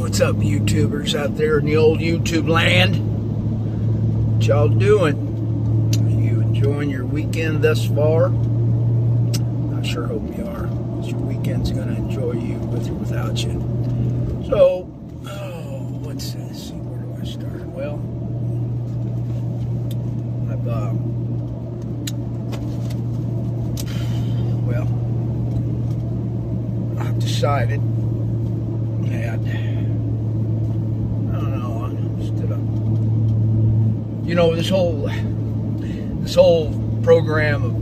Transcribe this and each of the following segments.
What's up, YouTubers out there in the old YouTube land? What y'all doing? Are you enjoying your weekend thus far? I sure hope you are, because your weekend's going to enjoy you with or without you. So, what's this? Where do I start? Well, I've decided that, I don't know, this whole program of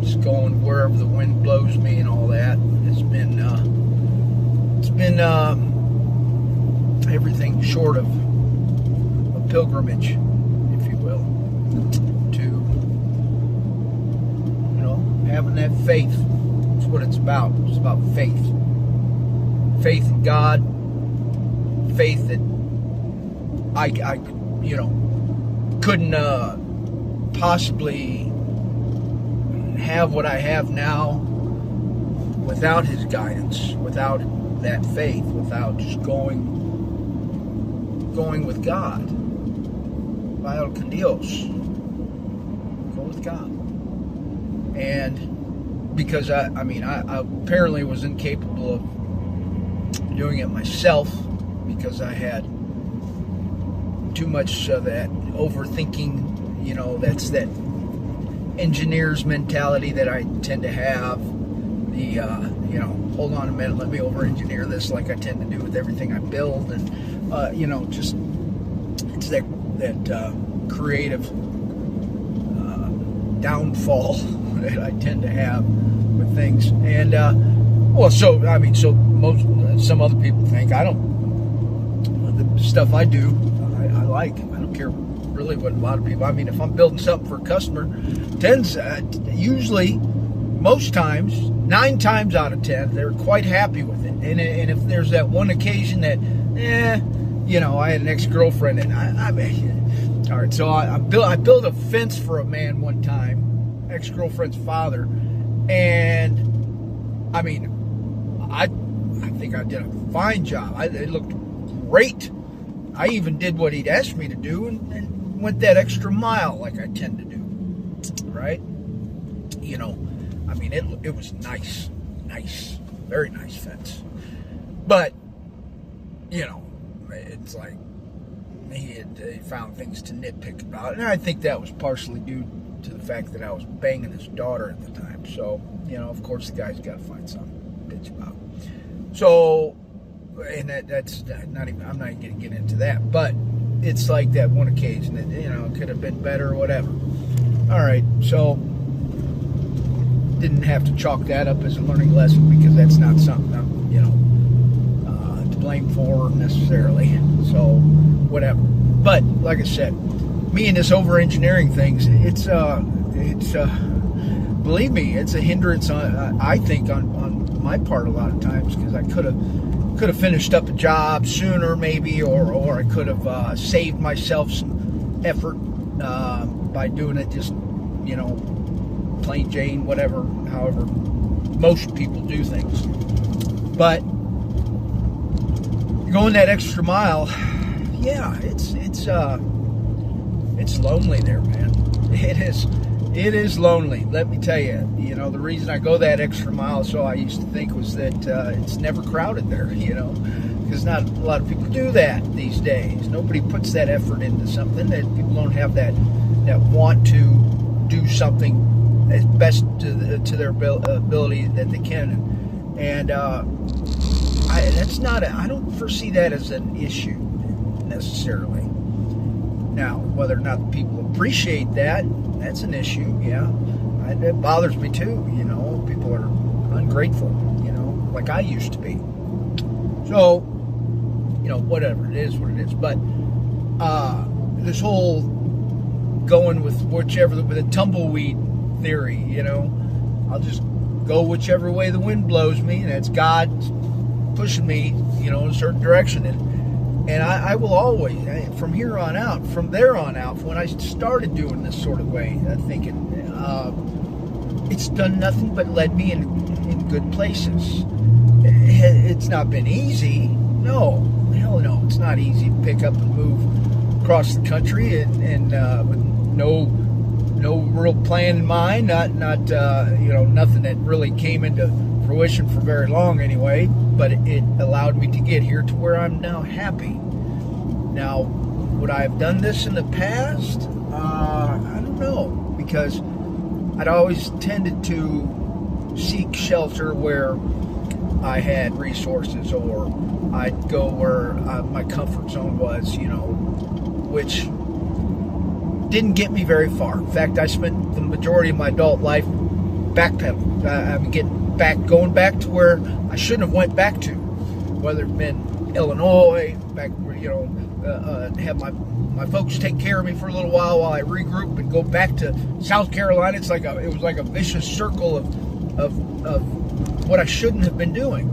just going wherever the wind blows me and all that has been, it's been everything short of a pilgrimage, if you will, to, having that faith. That's what it's about. It's about faith. Faith in God. Faith that I couldn't possibly have what I have now without His guidance, without that faith, without just going with God. Vaya con Dios. Go with God. And because I apparently was incapable of doing it myself, because I had too much of that overthinking, that's that engineer's mentality that I tend to have. The, hold on a minute, let me over-engineer this, like I tend to do with everything I build. And, it's that creative downfall that I tend to have with things. And, some other people think the stuff I do, I like. I don't care really what a lot of people, if I'm building something for a customer, usually, most times, 9 times out of 10, they're quite happy with it. And if there's that one occasion that, I had an ex-girlfriend, and all right, so I built a fence for a man one time, ex-girlfriend's father, and I think I did a fine job. It looked great. I even did what he'd asked me to do and went that extra mile, like I tend to do, right? It was nice, very nice fence. But, it's like he found things to nitpick about. And I think that was partially due to the fact that I was banging his daughter at the time. So, of course, the guy's got to find something to bitch about. So, and that's not even, I'm not even going to get into that. But it's like that one occasion that, it could have been better or whatever. All right, so didn't have to chalk that up as a learning lesson, because that's not something I'm, to blame for necessarily. So, whatever. But like I said, me and this over-engineering things, it's believe me, it's a hindrance I think on my part a lot of times, because I could have finished up a job sooner maybe, or I could have saved myself some effort by doing it just plain Jane, whatever, however most people do things. But going that extra mile, yeah, it's lonely there, man. It is lonely, let me tell you. The reason I go that extra mile, so I used to think, was that it's never crowded there, because not a lot of people do that these days. Nobody puts that effort into something. That people don't have that want to do something as best to their ability that they can. And I don't foresee that as an issue necessarily. Now, whether or not people appreciate that, that's an issue, yeah. It bothers me too, people are ungrateful, like I used to be. So, whatever, it is what it is. But this whole going with with a tumbleweed theory, I'll just go whichever way the wind blows me, and that's God pushing me, in a certain direction. And I will always, from there on out, when I started doing this sort of way, thinking, it's done nothing but led me in good places. it's not been easy. No, hell no, it's not easy to pick up and move across the country and with no real plan in mind, not nothing that really came into fruition for very long anyway, but it allowed me to get here to where I'm now happy. Now, would I have done this in the past? I don't know, because I'd always tended to seek shelter where I had resources, or I'd go where my comfort zone was, which didn't get me very far. In fact, I spent the majority of my adult life backpedaling. Going back to where I shouldn't have went back to, whether it been Illinois, back where, have my folks take care of me for a little while I regroup and go back to South Carolina. It was like a vicious circle of what I shouldn't have been doing.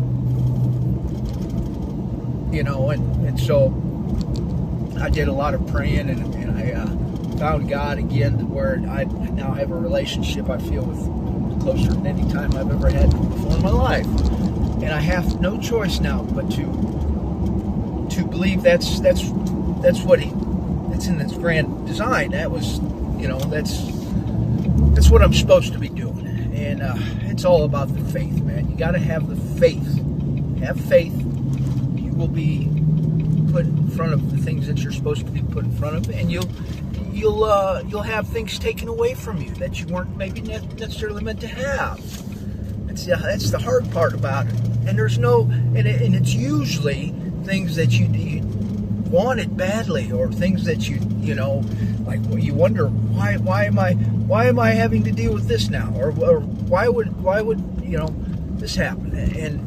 And so I did a lot of praying, and I found God again, to where I now have a relationship I feel with closer than any time I've ever had before in my life. And I have no choice now but to believe that's what it's in its grand design. That was, that's what I'm supposed to be doing. And it's all about the faith, man. You got to have the faith. Have faith. You will be put in front of the things that you're supposed to be put in front of, and you'll have things taken away from you that you weren't maybe necessarily meant to have. That's the hard part about it. And there's and it's usually things that you wanted badly, or things that you wonder, why am I having to deal with this now, or why would this happen? And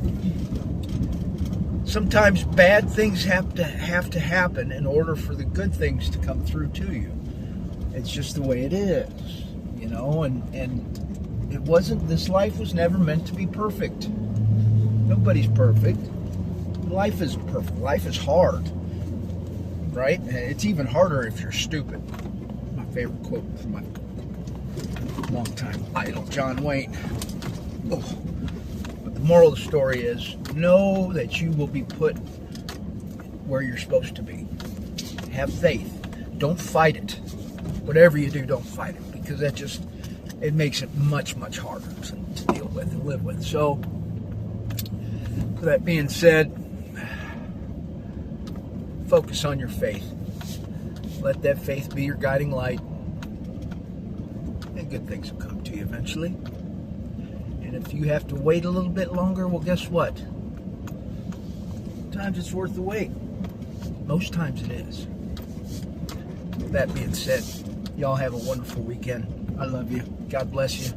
sometimes bad things have to happen in order for the good things to come through to you. It's just the way it is, and it wasn't, this life was never meant to be perfect. Nobody's perfect. Life isn't perfect. Life is hard, right? It's even harder if you're stupid. My favorite quote from my longtime idol, John Wayne. Oh. But the moral of the story is, know that you will be put where you're supposed to be. Have faith. Don't fight it. Whatever you do, don't fight it, because it makes it much, much harder to deal with and live with. So, with that being said, focus on your faith. Let that faith be your guiding light, and good things will come to you eventually. And if you have to wait a little bit longer, well, guess what? Sometimes it's worth the wait. Most times it is. With that being said, y'all have a wonderful weekend. I love you. God bless you.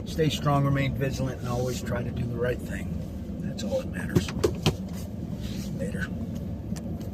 Stay strong, remain vigilant, and always try to do the right thing. That's all that matters. Later.